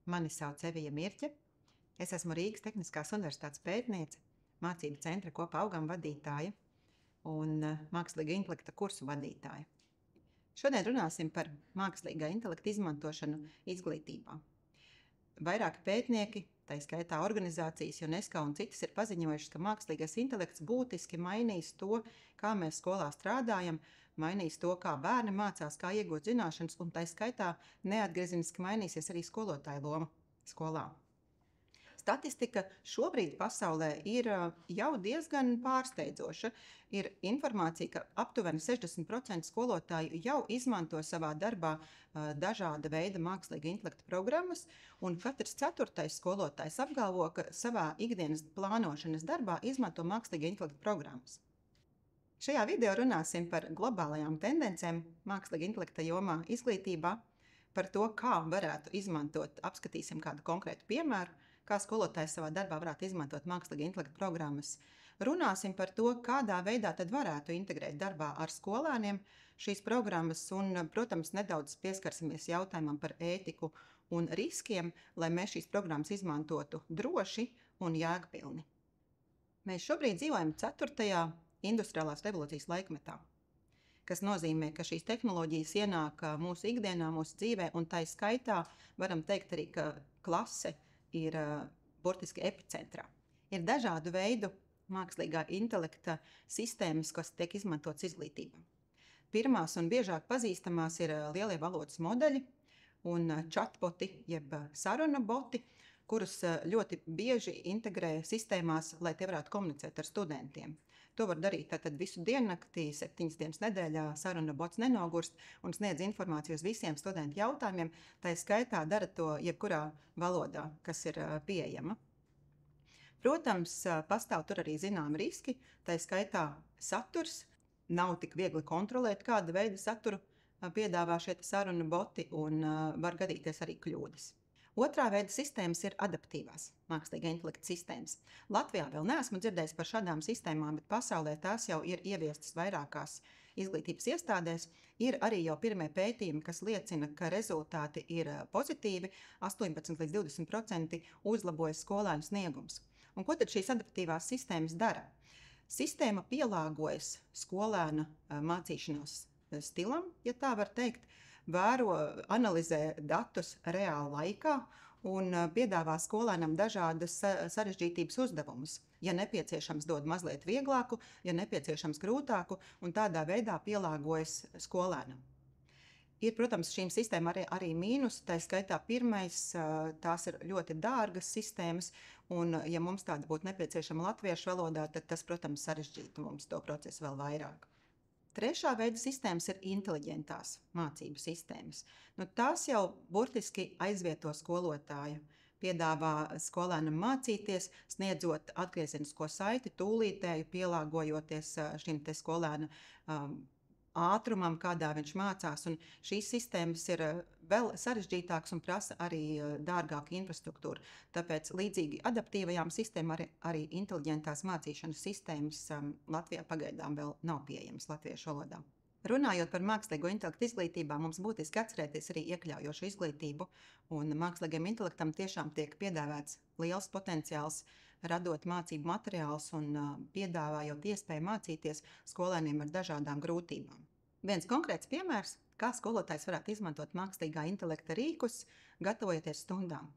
Mani sauc Evija Mirķe. Es esmu Rīgas Tehniskās universitātes pētniece, mācību centra Kopā augam vadītāja un mākslīga intelekta kursu vadītāja. Šodien runāsim par mākslīgā intelekta izmantošanu izglītībā. Vairāki pētnieki, tā skaitā organizācijas UNESCO un citas, ir paziņojušas, ka mākslīgais intelekts būtiski mainīs to, kā mēs skolā strādājam, mainīs to, kā bērni mācās, kā iegūt zināšanas, un tā skaitā neatgriezeniski mainīsies arī skolotāja loma skolā. Statistika šobrīd pasaulē ir jau diezgan pārsteidzoša. Ir informācija, ka aptuveni 60% skolotāju jau izmanto savā darbā dažāda veida mākslīga intelekta programmas, un katrs ceturtais skolotājs apgalvo, ka savā ikdienas plānošanas darbā izmanto mākslīga intelekta programmas. Šajā video runāsim par globālajām tendencēm mākslīga intelekta jomā izglītībā, par to, kā varētu izmantot, apskatīsim kādu konkrētu piemēru, kā skolotājs savā darbā varētu izmantot mākslīga intelekta programmas. Runāsim par to, kādā veidā tad varētu integrēt darbā ar skolēniem šīs programmas un, protams, nedaudz pieskarsimies jautājumam par ētiku un riskiem, lai mēs šīs programmas izmantotu droši un jēgpilni. Mēs šobrīd dzīvojam 4. industriālās revolūcijas laikmetā, kas nozīmē, ka šīs tehnoloģijas ienāk mūsu ikdienā, mūsu dzīvē, un tai skaitā varam teikt arī, ka klase ir burtiski epicentrā. Ir dažādu veidu mākslīgā intelekta sistēmas, kas tiek izmantotas izglītībā. Pirmās un biežāk pazīstamās ir lielie valodas modeļi un chatboti, jeb saruna boti, kurus ļoti bieži integrē sistēmās, lai tie varētu komunicēt ar studentiem. To var darīt tātad visu diennaktī, 7 dienas nedēļā. Saruna bots nenogurst un sniedz informāciju uz visiem studentu jautājumiem. Tā skaitā dara to jebkurā valodā, kas ir pieejama. Protams, pastāv tur arī zināmi riski, tā skaitā saturs. Nav tik viegli kontrolēt, kāda veida saturu piedāvā šie saruna boti, un var gadīties arī kļūdas. Otrā veida sistēmas ir adaptīvās mākslīgā intelekta sistēmas. Latvijā vēl neesmu dzirdējis par šādām sistēmām, bet pasaulē tās jau ir ieviestas vairākās izglītības iestādēs. Ir arī jau pirmie pētījumi, kas liecina, ka rezultāti ir pozitīvi, 18 līdz 20% uzlabojas skolēnu sniegums. Un ko tad šīs adaptīvās sistēmas dara? Sistēma pielāgojas skolēna mācīšanās stilam, ja tā var teikt, vēro, analizē datus reāla laikā un piedāvā skolēnam dažādas sarežģītības uzdevumus. Ja nepieciešams, dod mazliet vieglāku, ja nepieciešams, grūtāku, un tādā veidā pielāgojas skolēnam. Ir, protams, šīm sistēmām arī mīnus, tā skaitā pirmais, tās ir ļoti dārgas sistēmas, un ja mums tāda būtu nepieciešama latviešu valodā, tad tas, protams, sarežģītu mums to procesu vēl vairāk. Trešā veida sistēmas ir inteliģentās mācību sistēmas. Tās jau burtiski aizvieto skolotāju, piedāvā skolēnam mācīties, sniedzot atgriezenisko saiti, tūlītēju, pielāgojoties šim te skolēna ātrumam, kādā viņš mācās, un šīs sistēmas ir vēl sarežģītākas un prasa arī dārgāku infrastruktūru. Tāpēc līdzīgi adaptīvajām sistēmām arī inteliģentās mācīšanas sistēmas Latvijā pagaidām vēl nav pieejamas latviešu valodā. Runājot par mākslīgo intelektu izglītībā, mums būtiski atcerēties arī iekļaujošu izglītību, un mākslīgajam intelektam tiešām tiek piedāvāts liels potenciāls, radot mācību materiālus un piedāvājot iespēju mācīties skolēniem ar dažādām grūtībām. Viens konkrēts piemērs, kā skolotājs varētu izmantot mākslīgā intelekta rīkus, gatavojoties stundām.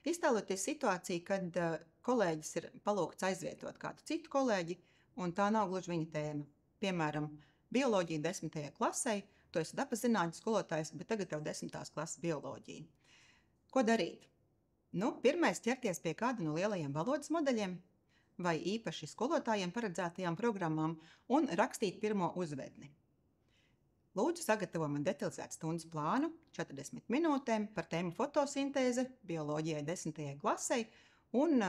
Iztēloties situāciju, kad kolēģis ir palūgts aizvietot kādu citu kolēģi, un tā nav gluži viņa tēma. Piemēram, bioloģija 10. klasē, tu esi dabaszinātņu skolotājs, bet tagad tev 10. klases bioloģija. Ko darīt? Pirmais ķerties pie kāda no lielajiem valodas modeļiem vai īpaši skolotājiem paredzētajām programmām un rakstīt pirmo uzvedni. Lūdzu, sagatavo man detalizētu stundas plānu 40 minūtēm par tēmu fotosintēze bioloģijai 10. klasē un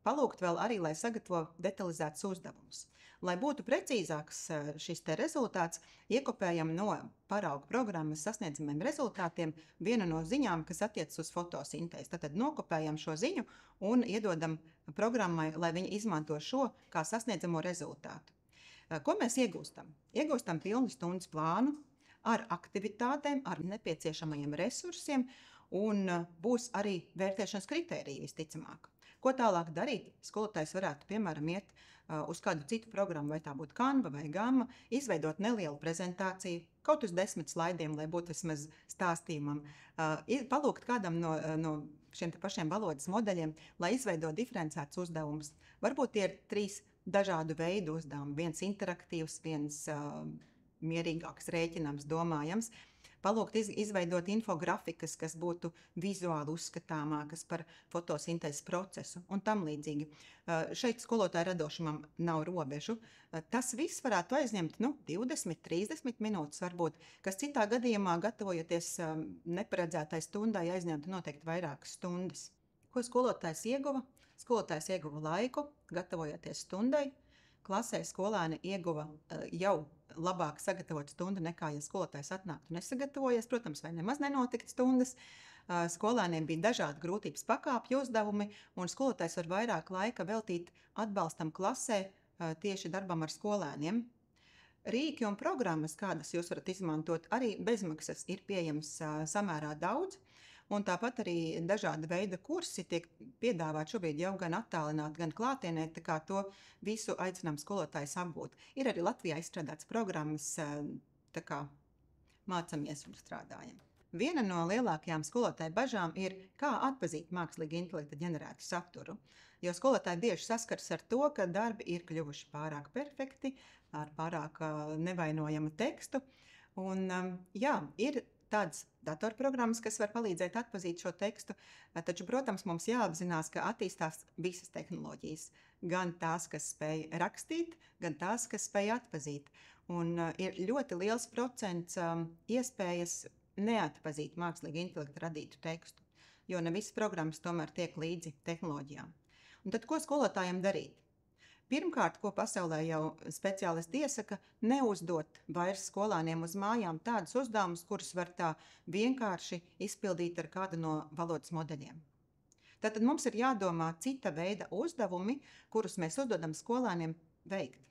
palūgt vēl arī, lai sagatavo detalizētus uzdevumus. Lai būtu precīzāks šis te rezultāts, iekopējam no parauga programmas sasniedzamiem rezultātiem vienu no ziņām, kas attiecas uz fotosintēzi. Tad nokopējam šo ziņu un iedodam programmai, lai viņi izmanto šo kā sasniedzamo rezultātu. Ko mēs iegūstam? Iegūstam pilnu stundas plānu ar aktivitātēm, ar nepieciešamajiem resursiem un būs arī vērtēšanas kritēriji visticamāk. Ko tālāk darīt? Skolotājs varētu, piemēram, iet uz kādu citu programmu, vai tā būtu Canva vai Gamma, izveidot nelielu prezentāciju, kaut uz 10 slaidiem, lai būtu vismaz stāstījumam, palūgt kādam no šiem te pašiem valodas modeļiem, lai izveido diferencētus uzdevumus. Varbūt tie ir 3 dažādu veidu uzdevumi, viens interaktīvs, viens mierīgāks, rēķinams, domājams. Palūgt izveidot infografikas, kas būtu vizuāli uzskatāmākas par fotosintēzes procesu un tam līdzīgi. Šeit skolotāju radošumam nav robežu. Tas viss varētu aizņemt 20-30 minūtes varbūt, kas citā gadījumā, gatavojoties neparedzētai stundai, aizņemtu noteikti vairākas stundas. Ko skolotājs ieguva? Skolotājs ieguva laiku, gatavojoties stundai. Klasē skolēni ieguva jau labāk sagatavot stundu nekā, ja skolotājs atnāktu nesagatavojies. Protams, vai nemaz nenotikt stundas. Skolēniem bija dažādi grūtības pakāpju uzdevumi, un skolotājs var vairāk laika veltīt atbalstam klasē tieši darbam ar skolēniem. Rīki un programmas, kādas jūs varat izmantot, arī bezmaksas ir pieejams samērā daudz. Un tāpat arī dažāda veida kursi tiek piedāvāt šobrīd jau gan attālināti, gan klātienē, tā kā to visu aicinām skolotājus apgūt. Ir arī Latvijā izstrādāts programmas, tā kā mācamies un strādājam. Viena no lielākajām skolotāju bažām ir, kā atpazīt mākslīga intelekta ģenerētu saturu, jo skolotāji bieži saskars ar to, ka darbi ir kļuvuši pārāk perfekti, ar pārāk nevainojamu tekstu, un ir tādas datorprogrammas, kas var palīdzēt atpazīt šo tekstu, taču, protams, mums jāapzinās, ka attīstās visas tehnoloģijas, gan tās, kas spēj rakstīt, gan tās, kas spēj atpazīt. Un ir ļoti liels procents iespējas neatpazīt mākslīga intelekta radītu tekstu, jo ne visas programmas tomēr tiek līdzi tehnoloģijām. Un tad, ko skolotājiem darīt? Pirmkārt, ko pasaulē jau speciālisti iesaka, neuzdot vairs skolāniem uz mājām tādus uzdevumus, kurus var tā vienkārši izpildīt ar kādu no valodas modeļiem. Tātad mums ir jādomā cita veida uzdevumi, kurus mēs uzdodam skolāniem veikt.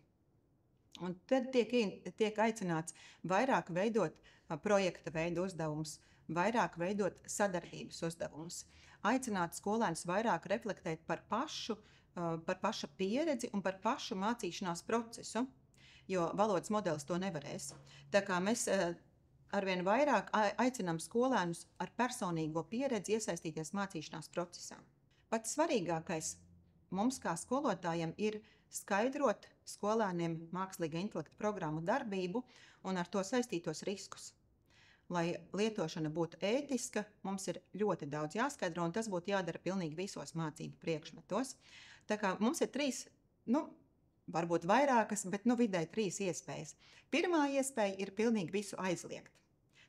Un tad tiek aicināts vairāk veidot projekta veidu uzdevumus, vairāk veidot sadarbības uzdevumus, aicināt skolēnus vairāk reflektēt par paša pieredzi un par pašu mācīšanās procesu, jo valodas modelis to nevarēs. Tā kā mēs arvien vairāk aicinām skolēnus ar personīgo pieredzi iesaistīties mācīšanās procesā. Pats svarīgākais mums kā skolotājiem ir skaidrot skolēniem mākslīga intelekta programmu darbību un ar to saistītos riskus. Lai lietošana būtu ētiska, mums ir ļoti daudz jāskaidro, un tas būtu jādara pilnīgi visos mācību priekšmetos. Tā kā mums ir 3, varbūt vairākas, bet vidēji 3 iespējas. Pirmā iespēja ir pilnīgi visu aizliegt.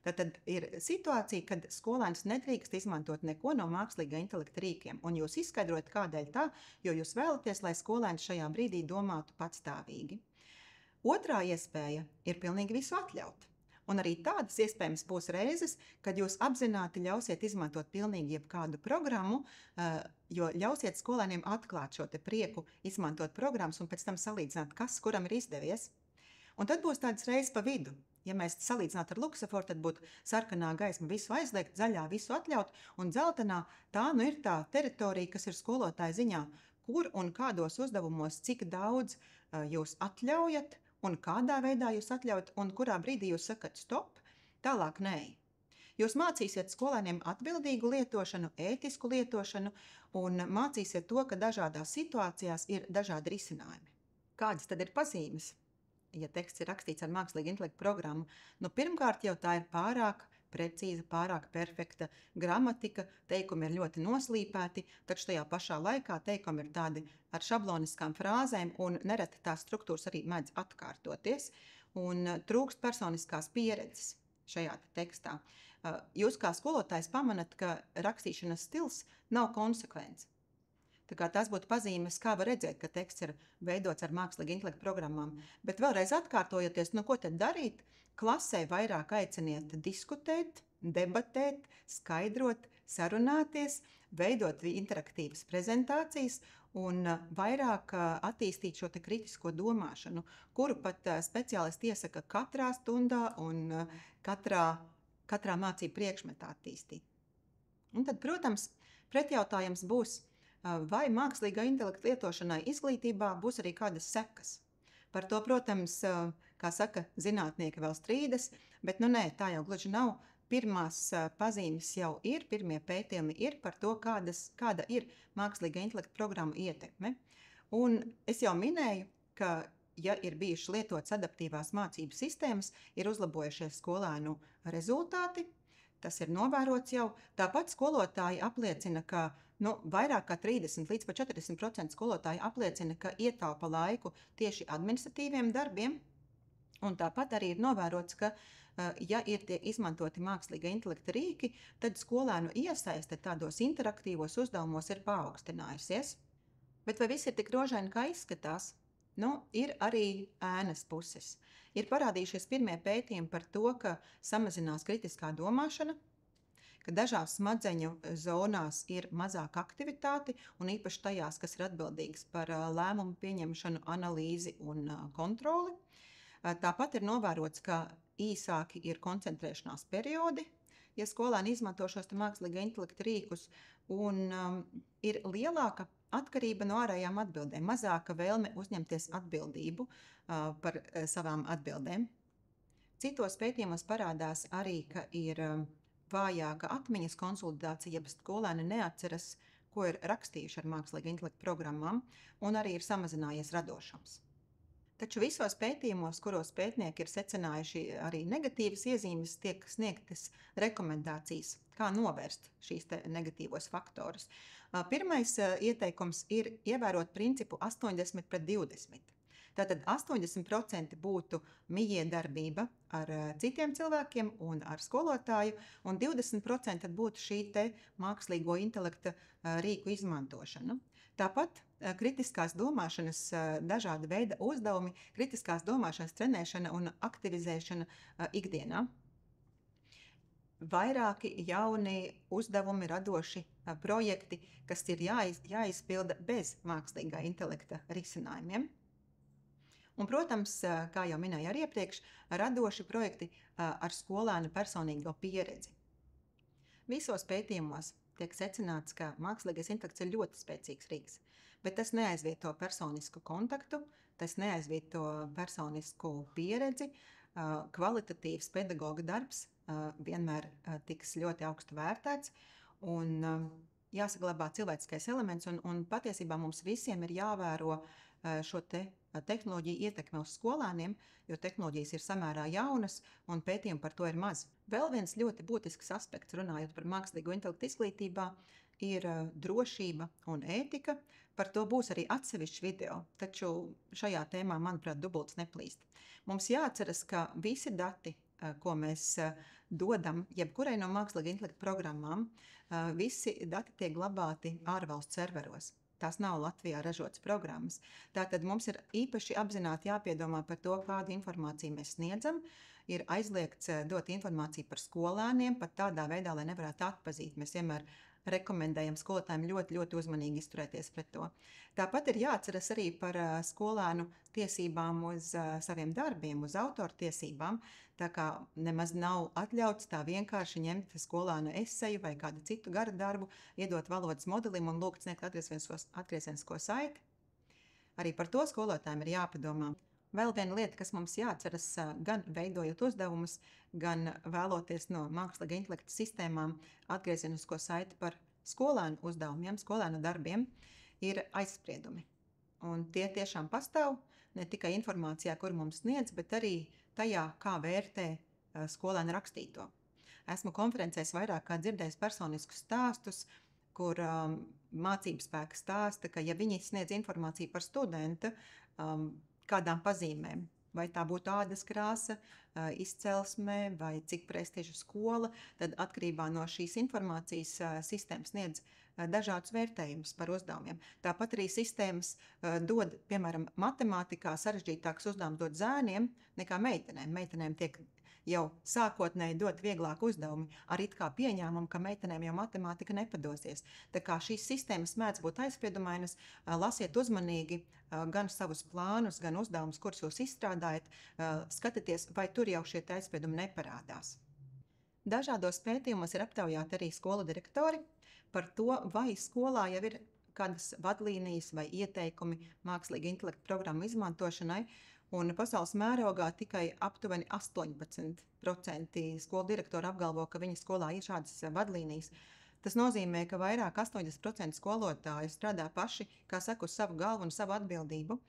Tad ir situācija, kad skolēns nedrīkst izmantot neko no mākslīgā intelekta rīkiem, un jūs izskaidrojat, kādēļ tā, jo jūs vēlaties, lai skolēns šajā brīdī domātu patstāvīgi. Otrā iespēja ir pilnīgi visu atļaut. Un arī tādas iespējams būs reizes, kad jūs apzināti ļausiet izmantot pilnīgi jebkādu programmu, jo ļausiet skolēniem atklāt šo te prieku, izmantot programmas un pēc tam salīdzināt, kas kuram ir izdevies. Un tad būs tādas reizes pa vidu. Ja mēs salīdzinātu ar luksaforu, tad būtu sarkanā gaisma visu aizliegt, zaļā visu atļaut, un dzeltenā tā ir tā teritorija, kas ir skolotāja ziņā, kur un kādos uzdevumos, cik daudz jūs atļaujat, un kādā veidā jūs atļaut, un kurā brīdī jūs sakat stop, tālāk nē. Jūs mācīsiet skolēniem atbildīgu lietošanu, ētisku lietošanu, un mācīsiet to, ka dažādās situācijās ir dažādi risinājumi. Kādas tad ir pazīmes, ja teksts ir rakstīts ar mākslīgu intelektu programmu? Pirmkārt jau tā ir pārāk precīza, pārāk perfekta gramatika, teikumi ir ļoti noslīpēti, taču tajā pašā laikā teikumi ir tādi ar šabloniskām frāzēm, un nereti tās struktūras arī mēdz atkārtoties, un trūkst personiskās pieredzes šajā tekstā. Jūs kā skolotājs pamanat, ka rakstīšanas stils nav konsekvents. Tā kā tās būtu pazīmes, kā var redzēt, ka teksts ir veidots ar mākslīgu intelektu programmām. Bet vēlreiz atkārtojoties, ko tad darīt? Klasē vairāk aiciniet diskutēt, debatēt, skaidrot, sarunāties, veidot interaktīvas prezentācijas un vairāk attīstīt šo te kritisko domāšanu, kuru pat speciālisti iesaka katrā stundā un katrā mācību priekšmetā attīstīt. Un tad, protams, pretjautājums būs, vai mākslīgā intelekta lietošanai izglītībā būs arī kādas sekas. Par to, protams, kā saka, zinātnieki vēl strīdas, bet nē, tā jau gluži nav. Pirmās pazīmes jau ir, pirmie pētījumi ir par to, kāda ir mākslīgā intelekta programma ietekme. Un es jau minēju, ka, ja ir bijušas lietotas adaptīvās mācību sistēmas, ir uzlabojušies skolēnu rezultāti. Tas ir novērots jau. Tāpat skolotāji apliecina, ka vairāk kā 30 līdz pat 40% skolotāji apliecina, ka ietaupa laiku tieši administratīviem darbiem. Un tāpat arī ir novērots, ka, ja ir tiek izmantoti mākslīga intelekta rīki, tad skolēnu iesaiste tādos interaktīvos uzdevumos ir paaugstinājusies. Bet vai viss ir tik rožaini, kā izskatās? Ir arī ēnas puses. Ir parādījušies pirmie pētījumi par to, ka samazinās kritiskā domāšana, ka dažās smadzeņu zonās ir mazāka aktivitāte, un īpaši tajās, kas ir atbildīgas par lēmumu pieņemšanu, analīzi un kontroli. Tāpat ir novērots, ka īsāki ir koncentrēšanās periodi, ja skolēni izmanto šos mākslīgā intelekta rīkus, un ir lielāka atkarība no ārējām atbildēm, mazāka vēlme uzņemties atbildību par savām atbildēm. Citos pētījumos parādās arī, ka ir vājāka atmiņas konsolidācija, ja skolēni neatceras, ko ir rakstījuši ar mākslīgā intelekta programmām, un arī ir samazinājies radošums. Taču visos pētījumos, kuros pētnieki ir secinājuši arī negatīvas iezīmes, tiek sniegtas rekomendācijas, kā novērst šīs negatīvos faktorus. Pirmais ieteikums ir ievērot principu 80/20. Tātad 80% būtu mijiedarbība ar citiem cilvēkiem un ar skolotāju, un 20% būtu šī mākslīgo intelekta rīku izmantošana. Tāpat kritiskās domāšanas dažāda veida uzdevumi, kritiskās domāšanas trenēšana un aktivizēšana ikdienā. Vairāki jauni uzdevumi, radoši projekti, kas ir jāizpilda bez mākslīgā intelekta risinājumiem. Un, protams, kā jau minēju arī iepriekš, radoši projekti ar skolēnu personīgo pieredzi. Visos pētījumos tiek secināts, ka mākslīgais intelekts ir ļoti spēcīgs rīks, bet tas neaizvieto personisku kontaktu, tas neaizvieto personisku pieredzi. Kvalitatīvs pedagoga darbs vienmēr tiks ļoti augstu vērtēts, un jāsaglabā cilvēciskais elements, un patiesībā mums visiem ir jāvēro šo tehnoloģiju ietekme uz skolēniem, jo tehnoloģijas ir samērā jaunas un pētījumi par to ir maz. Vēl viens ļoti būtisks aspekts, runājot par mākslīgo intelektu izglītībā, ir drošība un ētika. Par to būs arī atsevišķs video, taču šajā tēmā, manuprāt, dubults neplīst. Mums jāatceras, ka visi dati, ko mēs dodam jebkurai no mākslīga intelekta programmām, visi dati tiek glabāti ārvalstu serveros. Tās nav Latvijā ražotas programmas. Tātad mums ir īpaši apzināti jāpiedomā par to, kādu informāciju mēs sniedzam. Ir aizliegts dot informāciju par skolēniem, pat tādā veidā, lai nevarētu atpazīt. Mēs vienmēr rekomendējam skolotājiem ļoti, ļoti uzmanīgi izturēties pret to. Tāpat ir jāatceras arī par skolēnu tiesībām uz saviem darbiem, uz autortiesībām, tā kā nemaz nav atļauts tā vienkārši ņemt skolēnu eseju vai kādu citu garu darbu, iedot valodas modelim un lūgt sniegt atgriezenisko saiti. Arī par to skolotājiem ir jāpadomā. Vēl viena lieta, kas mums jāatceras, gan veidojot uzdevumus, gan vēloties no mākslīgā intelekta sistēmām atgriezenisko saiti par skolēnu uzdevumiem, skolēnu darbiem, ir aizspriedumi. Un tie tiešām pastāv ne tikai informācijā, kur mums sniedz, bet arī tajā, kā vērtē skolēnu rakstīto. Esmu konferencēs vairāk kā dzirdējis personiskus stāstus, kur mācību spēka stāsta, ka ja viņi sniedz informāciju par studentu, kādām pazīmēm, vai tā būtu ādas krāsa, izcelsme vai cik prestiža skola, tad atkarībā no šīs informācijas sistēmas sniedz dažādus vērtējumus par uzdevumiem. Tāpat arī sistēmas dod, piemēram, matemātikā sarežģītākus uzdevumus dod zēniem nekā meitenēm. Meitenēm tiek jau sākotnēji dot vieglāku uzdevumi, ar it kā pieņēmumu, ka meitenēm jau matemātika nepadosies. Tā kā šīs sistēmas mēdz būt aizspriedumainas, lasiet uzmanīgi gan savus plānus, gan uzdevumus, kurus jūs izstrādājat, skatieties, vai tur jau šie aizspriedumi neparādās. Dažādos pētījumos ir aptaujāti arī skolu direktori par to, vai skolā jau ir kādas vadlīnijas vai ieteikumi mākslīga intelekta programmu izmantošanai, un pasaules mērogā tikai aptuveni 18% skolu direktori apgalvo, ka viņa skolā ir šādas vadlīnijas. Tas nozīmē, ka vairāk 80% skolotāju strādā paši, kā saka, uz savu galvu un savu atbildību.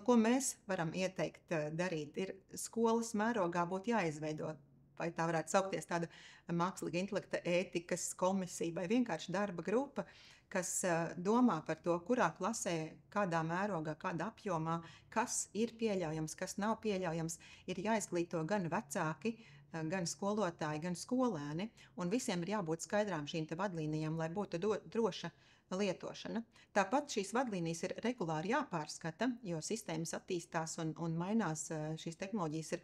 Ko mēs varam ieteikt darīt, ir skolas mērogā būtu jāizveido, vai tā varētu saukties tāda mākslīga intelekta ētikas komisija vai vienkārši darba grupa, kas domā par to, kurā klasē, kādā mērogā, kādā apjomā, kas ir pieļaujams, kas nav pieļaujams, ir jāizglīto gan vecāki, gan skolotāji, gan skolēni, un visiem ir jābūt skaidrām šīm te vadlīnijām, lai būtu droša lietošana. Tāpat šīs vadlīnijas ir regulāri jāpārskata, jo sistēmas attīstās un mainās, šīs tehnoloģijas ir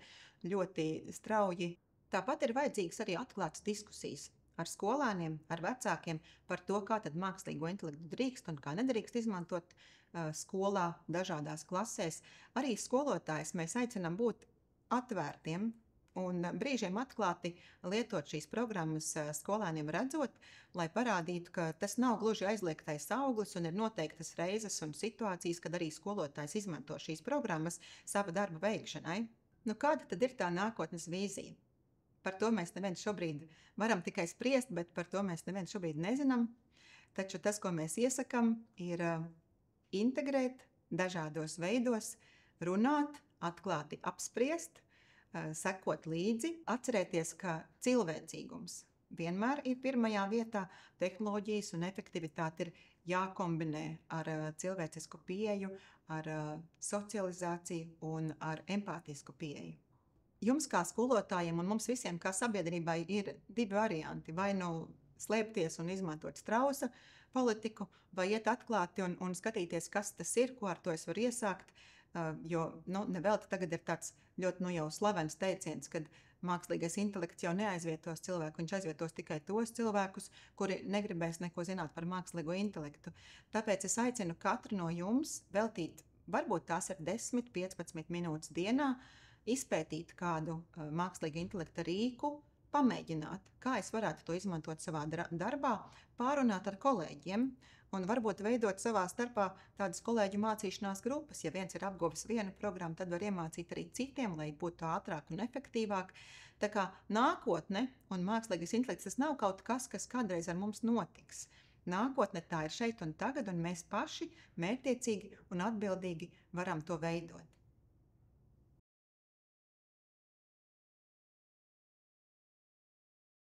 ļoti strauji. Tāpat ir vajadzīgas arī atklātas diskusijas ar skolēniem, ar vecākiem par to, kā tad mākslīgo intelektu drīkst un kā nedrīkst izmantot skolā dažādās klasēs. Arī skolotājs mēs aicinām būt atvērtiem un brīžiem atklāti lietot šīs programmas skolēniem redzot, lai parādītu, ka tas nav gluži aizliegtais auglis un ir noteiktas reizes un situācijas, kad arī skolotājs izmanto šīs programmas sava darba veikšanai. Kāda tad ir tā nākotnes vīzija? Par to mēs neviens šobrīd varam tikai spriest, bet par to mēs neviens šobrīd nezinām. Taču tas, ko mēs iesakam, ir integrēt dažādos veidos, runāt, atklāti apspriest, sekot līdzi, atcerēties, ka cilvēcīgums vienmēr ir pirmajā vietā, tehnoloģijas un efektivitāte ir jākombinē ar cilvēcisku pieeju, ar socializāciju un ar empātisku pieeju. Jums kā skolotājiem un mums visiem kā sabiedrībai ir divi varianti, vai slēpties un izmantot strausa politiku, vai iet atklāti un skatīties, kas tas ir, ko ar to es varu iesākt, jo nevelti tagad ir tāds ļoti jau slavens teiciens, kad mākslīgais intelekts jau neaizvietos cilvēku, viņš aizvietos tikai tos cilvēkus, kuri negribēs neko zināt par mākslīgo intelektu. Tāpēc es aicinu katru no jums veltīt, varbūt tās ir 10-15 minūtes dienā, izpētīt kādu mākslīga intelekta rīku, pamēģināt, kā es varētu to izmantot savā darbā, pārunāt ar kolēģiem un varbūt veidot savā starpā tādas kolēģu mācīšanās grupas. Ja viens ir apguvis vienu programmu, tad var iemācīt arī citiem, lai būtu ātrāk un efektīvāk. Tā kā nākotne un mākslīgais intelekts tas nav kaut kas, kas kādreiz ar mums notiks. Nākotne tā ir šeit un tagad, un mēs paši mērķtiecīgi un atbildīgi varam to veidot.